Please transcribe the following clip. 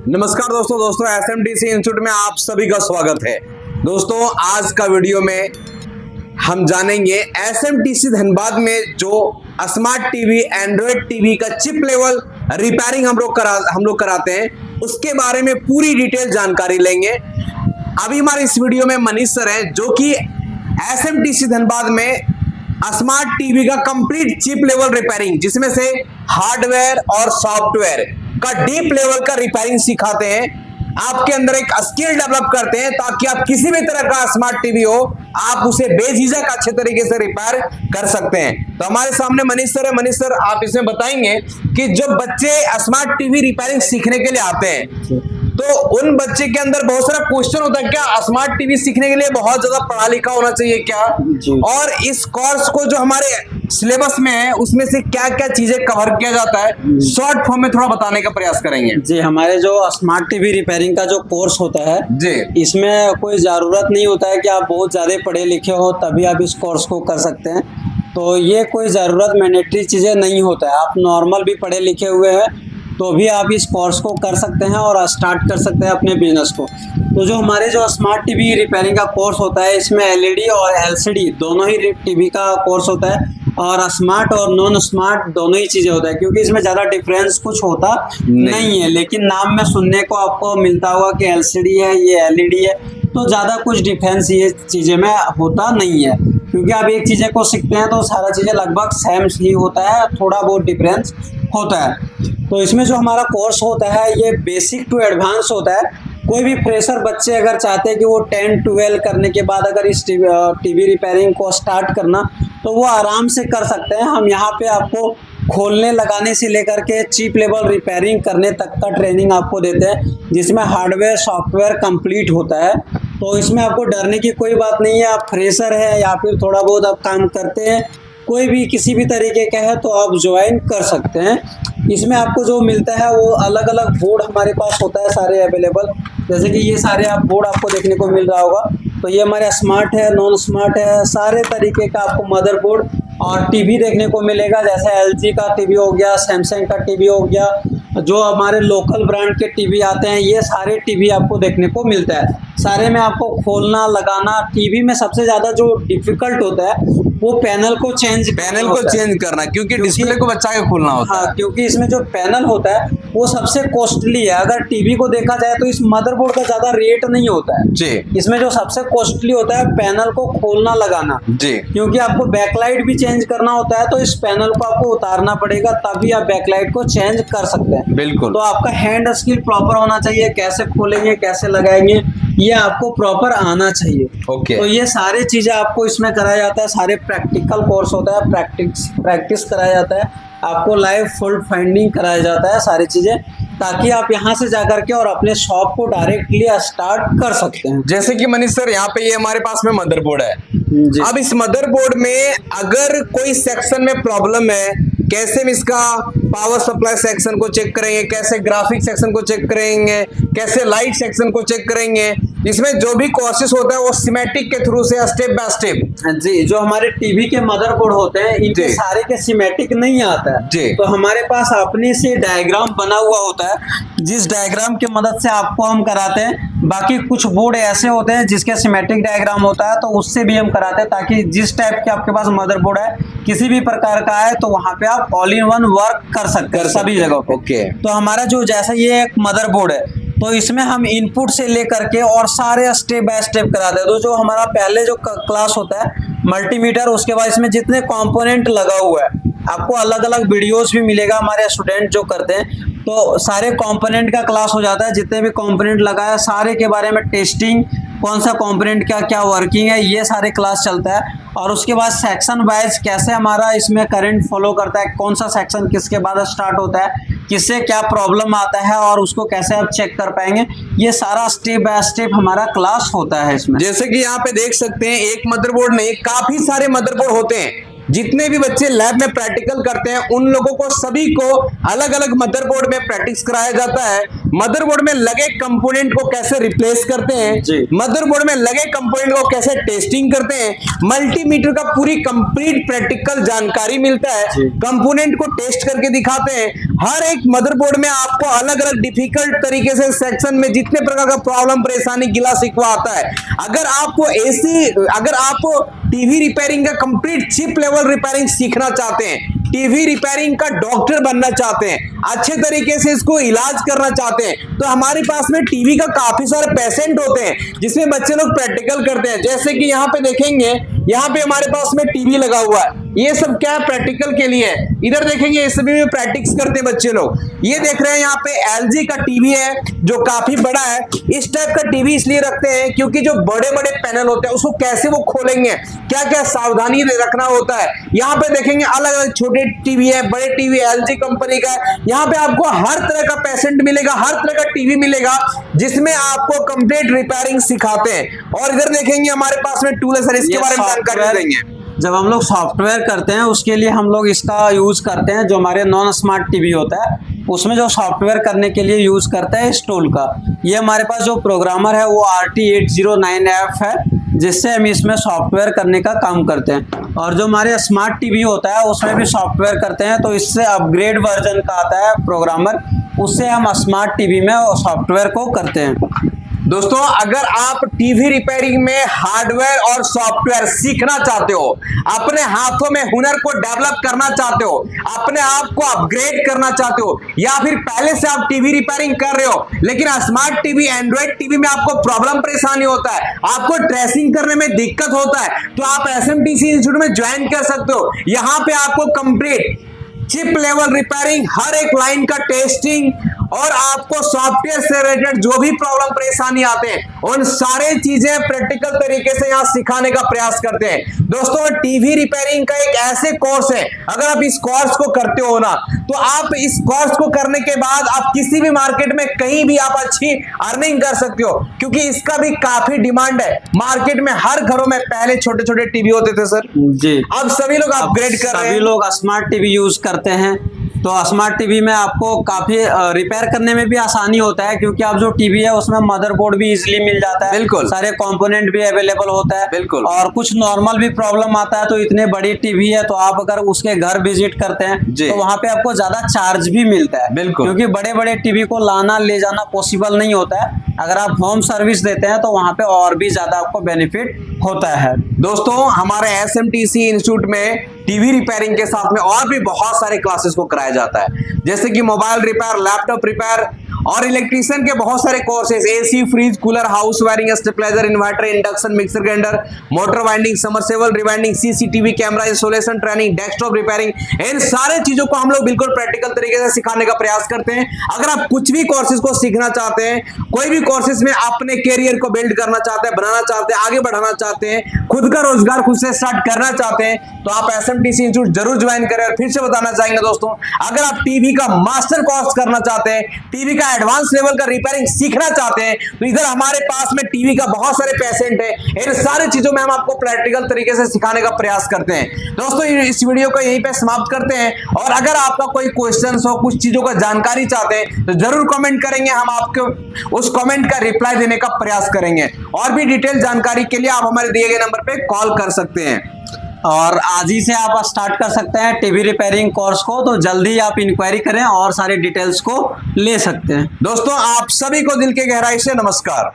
नमस्कार दोस्तों एसएमटीसी इंस्टीट्यूट में आप सभी का स्वागत है। दोस्तों आज का वीडियो में हम जानेंगे एसएमटीसी धनबाद में जो स्मार्ट टीवी एंड्रॉयड टीवी का चिप लेवल रिपेयरिंग हम लोग कराते हैं, उसके बारे में पूरी डिटेल जानकारी लेंगे। अभी हमारे इस वीडियो में मनीष सर हैं जो कि एसएमटीसी धनबाद में स्मार्ट टीवी का कंप्लीट चिप लेवल रिपेयरिंग, जिसमें से हार्डवेयर और सॉफ्टवेयर का डीप लेवल का रिपेयरिंग सिखाते हैं। आपके अंदर एक स्किल डेवलप करते हैं ताकि आप किसी भी तरह का स्मार्ट टीवी हो, आप उसे बेझिझक अच्छे तरीके से रिपेयर कर सकते हैं। तो हमारे सामने मनीष सर है। मनीष सर, आप इसमें बताएंगे कि जब बच्चे स्मार्ट टीवी रिपेयरिंग सीखने के लिए आते हैं तो उन बच्चे के अंदर बहुत सारा क्वेश्चन होता है, क्या स्मार्ट टीवी सीखने के लिए बहुत ज्यादा पढ़ा लिखा होना चाहिए क्या, और इस कोर्स को जो हमारे सिलेबस में है उसमें से क्या क्या चीजें कवर किया जाता है, शॉर्ट फॉर्म में थोड़ा बताने का प्रयास करेंगे। जी, हमारे जो स्मार्ट टीवी रिपेयरिंग का जो कोर्स होता है जी, इसमें कोई ज़रूरत नहीं होता है कि आप बहुत ज़्यादा पढ़े लिखे हो तभी आप इस कोर्स को कर सकते हैं। तो ये कोई ज़रूरत मैंडेटरी चीज़ें नहीं होता है। आप नॉर्मल भी पढ़े लिखे हुए हैं तो भी आप इस कोर्स को कर सकते हैं और स्टार्ट कर सकते हैं अपने बिजनेस को। तो जो हमारे जो स्मार्ट टीवी रिपेयरिंग का कोर्स होता है इसमें एलईडी और एलसीडी दोनों ही टीवी का कोर्स होता है, और स्मार्ट और नॉन स्मार्ट दोनों ही चीज़ें होता है, क्योंकि इसमें ज़्यादा डिफरेंस कुछ होता नहीं है। लेकिन नाम में सुनने को आपको मिलता होगा कि एलसीडी है, ये एलईडी है, तो ज़्यादा कुछ डिफरेंस ये चीज़ें में होता नहीं है, क्योंकि आप एक चीज़ें को सीखते हैं तो सारा चीज़ें लगभग सेम ही होता है, थोड़ा बहुत डिफरेंस होता है। तो इसमें जो हमारा कोर्स होता है ये बेसिक टू एडवांस होता है। कोई भी फ्रेशर बच्चे अगर चाहते हैं कि वो 10-12 करने के बाद अगर इस टीवी रिपेयरिंग को स्टार्ट करना तो वो आराम से कर सकते हैं। हम यहाँ पे आपको खोलने लगाने से लेकर के चिप लेवल रिपेयरिंग करने तक का ट्रेनिंग आपको देते हैं, जिसमें हार्डवेयर सॉफ्टवेयर कंप्लीट होता है। तो इसमें आपको डरने की कोई बात नहीं है। आप फ्रेशर है या फिर थोड़ा बहुत आप काम करते हैं, कोई भी किसी भी तरीके का है तो आप ज्वाइन कर सकते हैं। इसमें आपको जो मिलता है वो अलग अलग बोर्ड हमारे पास होता है सारे अवेलेबल, जैसे कि ये सारे आप बोर्ड आपको देखने को मिल रहा होगा। तो ये हमारे स्मार्ट है, नॉन स्मार्ट है, सारे तरीके का आपको मदरबोर्ड और टीवी देखने को मिलेगा। जैसे एलजी का टीवी हो गया, सैमसंग का टीवी हो गया, जो हमारे लोकल ब्रांड के टीवी आते हैं ये सारे टीवी आपको देखने को मिलता है। सारे में आपको खोलना लगाना, टीवी में सबसे ज़्यादा जो डिफिकल्ट होता है वो पैनल को चेंज करना, क्योंकि डिस्प्ले को बचा के खोलना होता है। हाँ, क्योंकि इसमें जो पैनल होता है वो सबसे कॉस्टली है। अगर टीवी को देखा जाए तो इस मदरबोर्ड का ज़्यादा रेट नहीं होता है जी। इसमें जो सबसे कॉस्टली होता है पैनल को खोलना लगाना जी, क्योंकि आपको बैकलाइट भी चेंज करना होता है तो इस पैनल को आपको उतारना पड़ेगा, तभी आप बैकलाइट को चेंज कर सकते हैं। बिल्कुल। तो आपका हैंड स्किल प्रॉपर होना चाहिए, कैसे खोलेंगे कैसे लगाएंगे ये आपको प्रॉपर आना चाहिए। ओके। तो ये सारे चीज़ें आपको इसमें कराया जाता है, सारे प्रैक्टिकल कोर्स होता है, प्रैक्टिस कराया जाता है, आपको लाइव फॉल्ट फाइंडिंग कराया जाता है, सारी चीज़ें, ताकि आप यहाँ से जाकर के और अपने शॉप को डायरेक्टली स्टार्ट कर सकते हैं। जैसे कि मनीष सर यहाँ पे ये हमारे पास में मदरबोर्ड है। अब इस मदरबोर्ड में अगर कोई सेक्शन में प्रॉब्लम है, कैसे हम इसका पावर सप्लाई सेक्शन को चेक करेंगे, कैसे ग्राफिक सेक्शन को चेक करेंगे, कैसे लाइट सेक्शन को चेक करेंगे, इसमें जो भी कोर्सेस होता है वो सिमेटिक के थ्रू से स्टेप बाय स्टेप। जी, जो हमारे टीवी के मदरबोर्ड होते हैं इनके सारे के सिमेटिक नहीं आता है जी। तो हमारे पास अपने से डायग्राम बना हुआ होता है, जिस डायग्राम की मदद से आपको हम कराते हैं। बाकी कुछ बोर्ड ऐसे होते हैं जिसके सिमेट्रिक डायग्राम होता है तो उससे भी हम कराते हैं, ताकि जिस टाइप के आपके पास मदरबोर्ड है किसी भी प्रकार का है तो वहाँ पे आप ऑल इन वन वर्क कर सकते हैं सभी जगह पे। ओके। तो हमारा जो जैसा ये एक मदरबोर्ड है तो इसमें हम इनपुट से लेकर के और सारे स्टेप बाय स्टेप कराते हैं। तो जो हमारा पहले जो क्लास होता है मल्टीमीटर, उसके बाद इसमें जितने कंपोनेंट लगा हुआ है आपको अलग अलग वीडियोस भी मिलेगा। हमारे स्टूडेंट जो करते हैं तो सारे कंपोनेंट का क्लास हो जाता है, जितने भी कंपोनेंट लगा है सारे के बारे में टेस्टिंग, कौन सा कंपोनेंट का क्या वर्किंग है, ये सारे क्लास चलता है। और उसके बाद सेक्शन वाइज कैसे हमारा इसमें करंट फॉलो करता है, कौन सा सेक्शन किसके बाद स्टार्ट होता है, किससे क्या प्रॉब्लम आता है और उसको कैसे आप चेक कर पाएंगे, ये सारा स्टेप बाय स्टेप हमारा क्लास होता है इसमें। जैसे कि यहाँ पे देख सकते हैं एक मदरबोर्ड नहीं काफी सारे मदरबोर्ड होते हैं। जितने भी बच्चे लैब में प्रैक्टिकल करते हैं उन लोगों को सभी को अलग अलग मदरबोर्ड में प्रैक्टिस कराया जाता है। मदरबोर्ड में लगे कंपोनेंट को कैसे रिप्लेस करते हैं, मदरबोर्ड में लगे कंपोनेंट को कैसे टेस्टिंग करते हैं, मल्टीमीटर का पूरी कंप्लीट प्रैक्टिकल जानकारी मिलता है, कंपोनेंट को टेस्ट करके दिखाते हैं। हर एक मदरबोर्ड में आपको अलग अलग डिफिकल्ट तरीके से सेक्शन में जितने प्रकार का प्रॉब्लम परेशानी गिला शिकवा आता है, अगर आप टीवी रिपेयरिंग का कंप्लीट चिप लेवल रिपेयरिंग सीखना चाहते हैं, टीवी रिपेयरिंग का डॉक्टर बनना चाहते हैं, अच्छे तरीके से इसको इलाज करना चाहते हैं, तो हमारे पास में टीवी का काफी सारे पेशेंट होते हैं जिसमें बच्चे लोग प्रैक्टिकल करते हैं। जैसे कि यहाँ पे देखेंगे, यहाँ पे हमारे पास में टीवी लगा हुआ है, ये सब क्या है, प्रैक्टिकल के लिए है। इधर देखेंगे, इस सभी में प्रैक्टिस करते हैं बच्चे लोग। ये देख रहे हैं यहाँ पे एलजी का टीवी है जो काफी बड़ा है। इस टाइप का टीवी इसलिए रखते हैं क्योंकि जो बड़े बड़े पैनल होते हैं उसको कैसे वो खोलेंगे, क्या क्या सावधानी रखना होता है। यहाँ पे देखेंगे अलग अलग छोटे टीवी है, बड़े टीवी एलजी कंपनी का है। यहाँ पे आपको हर तरह का पेशेंट मिलेगा, हर तरह का टीवी मिलेगा जिसमें आपको कंप्लीट रिपेयरिंग सिखाते हैं। और इधर देखेंगे हमारे पास में टूल है सर, इसके बारे में जानकारी देंगे। जब हम लोग सॉफ्टवेयर करते हैं उसके लिए हम लोग इसका यूज़ करते हैं। जो हमारे नॉन स्मार्ट टीवी होता है उसमें जो सॉफ्टवेयर करने के लिए यूज़ करते हैं इस टूल का। ये हमारे पास जो प्रोग्रामर है वो RT809F है, जिससे हम इसमें सॉफ्टवेयर करने का काम करते हैं। और जो हमारे स्मार्ट टीवी होता है उसमें भी सॉफ्टवेयर करते हैं, तो इससे अपग्रेड वर्जन का आता है प्रोग्रामर, उससे हम स्मार्ट टीवी में सॉफ्टवेयर को करते हैं। दोस्तों, अगर आप टीवी रिपेयरिंग में हार्डवेयर और सॉफ्टवेयर सीखना चाहते हो, अपने हाथों में हुनर को डेवलप करना चाहते हो, अपने आप को अपग्रेड करना चाहते हो, या फिर पहले से आप टीवी रिपेयरिंग कर रहे हो लेकिन स्मार्ट टीवी एंड्रॉइड टीवी में आपको प्रॉब्लम परेशानी होता है, आपको ट्रेसिंग करने में दिक्कत होता है, तो आप SMTC इंस्टीट्यूट में ज्वाइन कर सकते हो। यहां पे आपको कंप्लीट चिप लेवल रिपेयरिंग, हर एक लाइन का टेस्टिंग और आपको सॉफ्टवेयर से रिलेटेड जो भी प्रॉब्लम परेशानी आते हैं उन सारे चीजें प्रैक्टिकल तरीके से यहाँ सिखाने का प्रयास करते हैं। दोस्तों, टीवी रिपेयरिंग का एक ऐसे कोर्स है, अगर आप इस कोर्स को करते हो ना, तो आप इस कोर्स को करने के बाद आप किसी भी मार्केट में कहीं भी आप अच्छी अर्निंग कर सकते हो, क्योंकि इसका भी काफी डिमांड है मार्केट में। हर घरों में पहले छोटे छोटे टीवी होते थे सर जी, अब सभी लोग अपग्रेड कर रहे हैं, सभी लोग स्मार्ट टीवी यूज करते हैं। तो स्मार्ट टीवी में आपको काफी रिपेयर करने में भी आसानी होता है, क्योंकि आप जो टीवी है उसमें मदरबोर्ड भी इजीली मिल जाता है, बिल्कुल सारे कंपोनेंट भी अवेलेबल होता है, बिल्कुल। और कुछ नॉर्मल भी प्रॉब्लम आता है तो इतने बड़ी टीवी है तो आप अगर उसके घर विजिट करते हैं तो वहां पे आपको ज्यादा चार्ज भी मिलता है, बिल्कुल, क्योंकि बड़े बड़े टीवी को लाना ले जाना पॉसिबल नहीं होता है। अगर आप होम सर्विस देते हैं तो वहां पे और भी ज्यादा आपको बेनिफिट होता है। दोस्तों, हमारे SMTC इंस्टीट्यूट में टीवी रिपेयरिंग के साथ में और भी बहुत सारे क्लासेस को कराया जाता है, जैसे कि मोबाइल रिपेयर, लैपटॉप रिपेयर और इलेक्ट्रीशियन के बहुत सारे courses, AC, fridge, cooler, house wiring, stabiliser, inverter, induction, mixer grinder, motor winding, submersible rewinding, CCTV camera installation training, desktop repairing, इन सारे चीजों को हम लोग बिल्कुल प्रैक्टिकल तरीके से सिखाने का प्रयास करते हैं। अगर आप कुछ भी कोर्सेज को सीखना चाहते हैं, कोई भी कोर्सेज में अपने कैरियर को बिल्ड करना चाहते हैं, बनाना चाहते हैं, आगे बढ़ाना चाहते हैं, खुद का रोजगार खुद से स्टार्ट करना चाहते हैं, तो आप SMTC इंस्टीट्यूट जरूर ज्वाइन करें। और फिर से बताना चाहेंगे दोस्तों, अगर आप टीवी का मास्टर कोर्स करना चाहते हैं, टीवी का एडवांस लेवल का रिपेयरिंग सीखना चाहते हैं, तो इधर हमारे पास में टीवी का बहुत सारे पेशेंट है, इन सारी चीजों में हम आपको प्रैक्टिकल तरीके से सिखाने का प्रयास करते हैं। दोस्तों, इस वीडियो को यहीं पे समाप्त करते हैं, और अगर आपका कोई क्वेश्चन हो, कुछ चीजों का जानकारी चाहते हैं तो जरूर कमेंट करेंगे, हम आपको उस कमेंट का रिप्लाई देने का प्रयास करेंगे। और भी डिटेल जानकारी के लिए आप हमारे दिए गए नंबर पे कॉल कर सकते हैं, और आज ही से आप स्टार्ट कर सकते हैं टीवी रिपेयरिंग कोर्स को। तो जल्दी आप इंक्वायरी करें और सारे डिटेल्स को ले सकते हैं। दोस्तों, आप सभी को दिल के गहराई से नमस्कार।